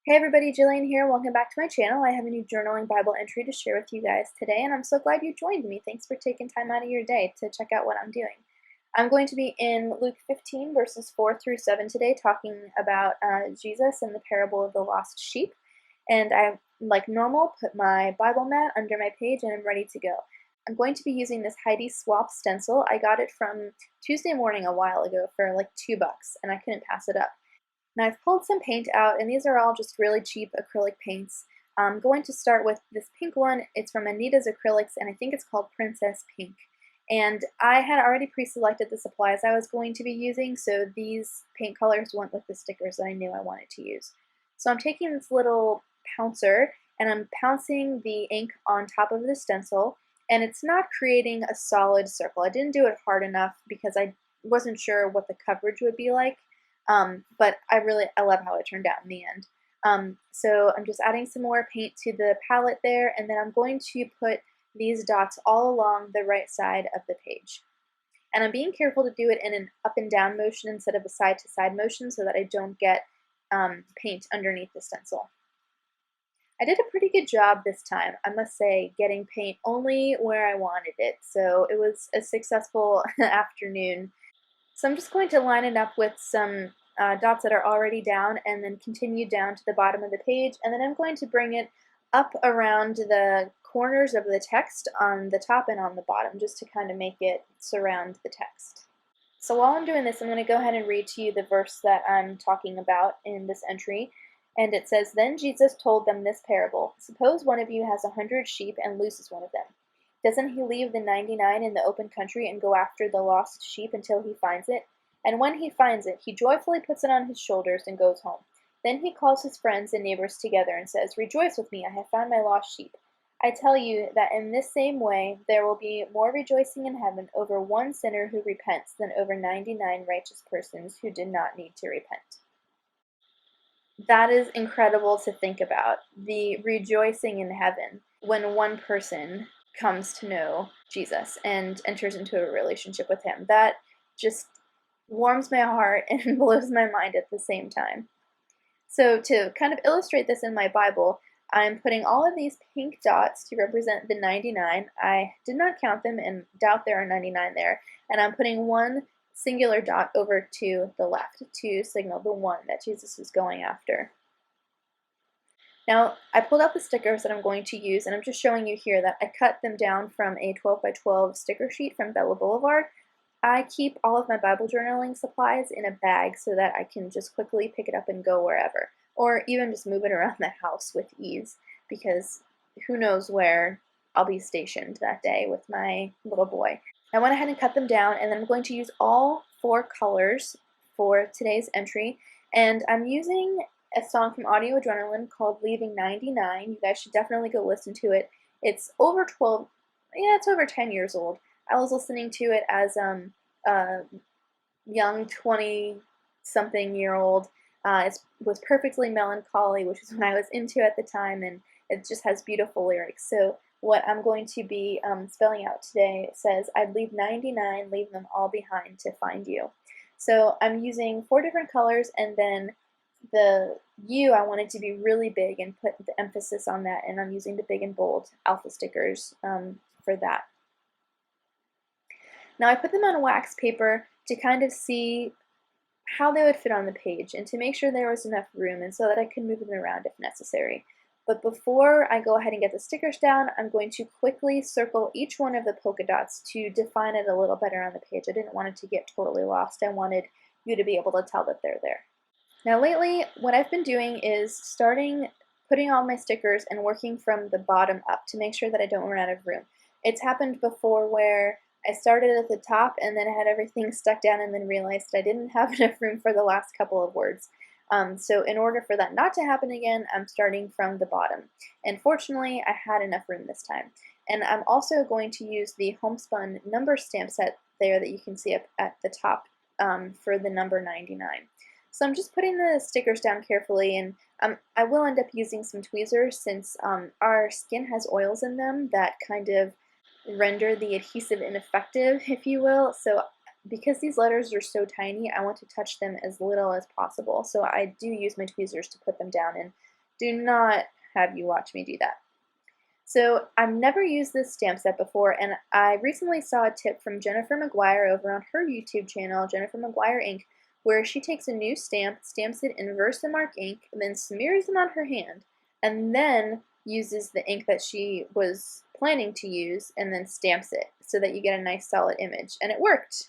Hey everybody, Jillian here. Welcome back to my channel. I have a new journaling Bible entry to share with you guys today, and I'm so glad you joined me. Thanks for taking time out of your day to check out what I'm doing. I'm going to be in Luke 15, verses 4 through 7 today, talking about Jesus and the parable of the lost sheep. And I, like normal, put my Bible mat under my page and I'm ready to go. I'm going to be using this Heidi Swapp stencil. I got it from Tuesday Morning a while ago for like $2, and I couldn't pass it up. Now I've pulled some paint out, and these are all just really cheap acrylic paints. I'm going to start with this pink one. It's from Anita's Acrylics, and I think it's called Princess Pink. And I had already pre-selected the supplies I was going to be using, so these paint colors went with the stickers that I knew I wanted to use. So I'm taking this little pouncer, and I'm pouncing the ink on top of the stencil, and it's not creating a solid circle. I didn't do it hard enough because I wasn't sure what the coverage would be like. But I love how it turned out in the end. So I'm just adding some more paint to the palette there, and then I'm going to put these dots all along the right side of the page. And I'm being careful to do it in an up and down motion instead of a side to side motion so that I don't get paint underneath the stencil. I did a pretty good job this time, I must say, getting paint only where I wanted it. So it was a successful afternoon. So I'm just going to line it up with some dots that are already down and then continue down to the bottom of the page, and then I'm going to bring it up around the corners of the text on the top and on the bottom just to kind of make it surround the text. So while I'm doing this, I'm going to go ahead and read to you the verse that I'm talking about in this entry, and it says, "Then Jesus told them this parable. Suppose one of you has 100 sheep and loses one of them. Doesn't he leave the 99 in the open country and go after the lost sheep until he finds it? And when he finds it, he joyfully puts it on his shoulders and goes home. Then he calls his friends and neighbors together and says, 'Rejoice with me, I have found my lost sheep.' I tell you that in this same way there will be more rejoicing in heaven over one sinner who repents than over 99 righteous persons who did not need to repent." That is incredible to think about, the rejoicing in heaven when one person comes to know Jesus and enters into a relationship with him. That just warms my heart and blows my mind at the same time. So to kind of illustrate this in my Bible, I'm putting all of these pink dots to represent the 99. I did not count them and doubt there are 99 there. And I'm putting one singular dot over to the left to signal the one that Jesus is going after. Now, I pulled out the stickers that I'm going to use, and I'm just showing you here that I cut them down from a 12 by 12 sticker sheet from Blvd. I keep all of my Bible journaling supplies in a bag so that I can just quickly pick it up and go wherever, or even just move it around the house with ease, because who knows where I'll be stationed that day with my little boy. I went ahead and cut them down, and then I'm going to use all 4 colors for today's entry, and I'm using a song from Audio Adrenaline called Leaving 99. You guys should definitely go listen to it. It's over 10 years old. I was listening to it as a young 20-something-year-old. It was perfectly melancholy, which is what I was into at the time, and it just has beautiful lyrics. So what I'm going to be spelling out today says, "I'd leave 99, leave them all behind to find you." So I'm using 4 different colors, and then the U I wanted to be really big and put the emphasis on that, and I'm using the big and bold alpha stickers for that. Now I put them on wax paper to kind of see how they would fit on the page and to make sure there was enough room and so that I could move them around if necessary. But before I go ahead and get the stickers down, I'm going to quickly circle each one of the polka dots to define it a little better on the page. I didn't want it to get totally lost. I wanted you to be able to tell that they're there. Now lately, what I've been doing is putting all my stickers and working from the bottom up to make sure that I don't run out of room. It's happened before where I started at the top and then I had everything stuck down and then realized I didn't have enough room for the last couple of words. So in order for that not to happen again, I'm starting from the bottom. And fortunately, I had enough room this time. And I'm also going to use the Homespun number stamp set there that you can see up at the top for the number 99. So I'm just putting the stickers down carefully, and I will end up using some tweezers since our skin has oils in them that kind of render the adhesive ineffective, if you will. So because these letters are so tiny, I want to touch them as little as possible. So I do use my tweezers to put them down and Do not have you watch me do that. So I've never used this stamp set before, and I recently saw a tip from Jennifer McGuire over on her YouTube channel, Jennifer McGuire Ink, where she takes a new stamp, stamps it in Versamark ink, and then smears it on her hand, and then uses the ink that she was planning to use and then stamps it so that you get a nice solid image. And it worked.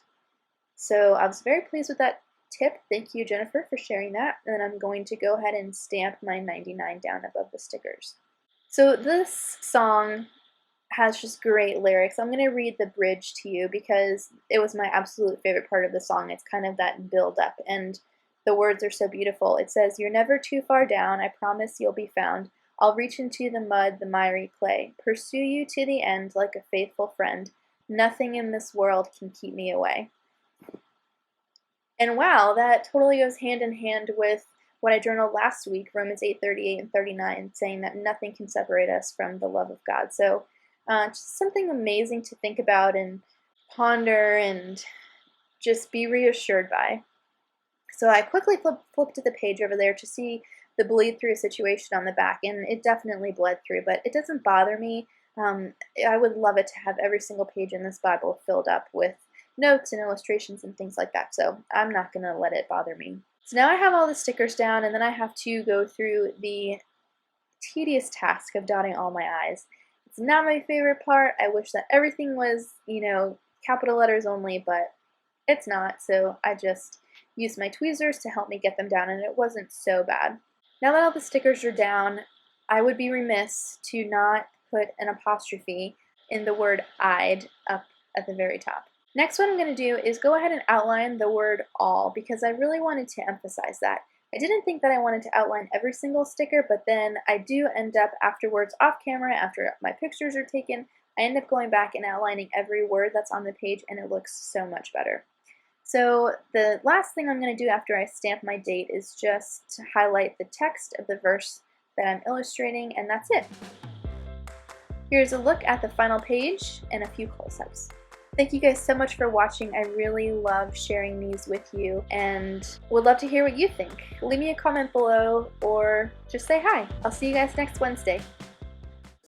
So I was very pleased with that tip. Thank you, Jennifer, for sharing that. And then I'm going to go ahead and stamp my 99 down above the stickers. So this song has just great lyrics. I'm going to read the bridge to you because it was my absolute favorite part of the song. It's kind of that build up, and the words are so beautiful. It says, "You're never too far down, I promise you'll be found. I'll reach into the mud, the miry clay, pursue you to the end like a faithful friend. Nothing in this world can keep me away." And wow, that totally goes hand in hand with what I journaled last week, Romans 8:38 and 39, saying that nothing can separate us from the love of God. So just something amazing to think about and ponder and just be reassured by. So I quickly flipped to the page over there to see the bleed through situation on the back, and it definitely bled through, but it doesn't bother me. I would love it to have every single page in this Bible filled up with notes and illustrations and things like that, so I'm not going to let it bother me. So now I have all the stickers down, and then I have to go through the tedious task of dotting all my I's. It's not my favorite part. I wish that everything was, capital letters only, but it's not, so I just used my tweezers to help me get them down, and it wasn't so bad. Now that all the stickers are down, I would be remiss to not put an apostrophe in the word "I'd" up at the very top. Next, what I'm going to do is go ahead and outline the word "all" because I really wanted to emphasize that. I didn't think that I wanted to outline every single sticker, but then I do end up afterwards off camera, after my pictures are taken, I end up going back and outlining every word that's on the page, and it looks so much better. So the last thing I'm going to do after I stamp my date is just to highlight the text of the verse that I'm illustrating, and that's it. Here's a look at the final page and a few close-ups. Thank you guys so much for watching. I really love sharing these with you and would love to hear what you think. Leave me a comment below or just say hi. I'll see you guys next Wednesday.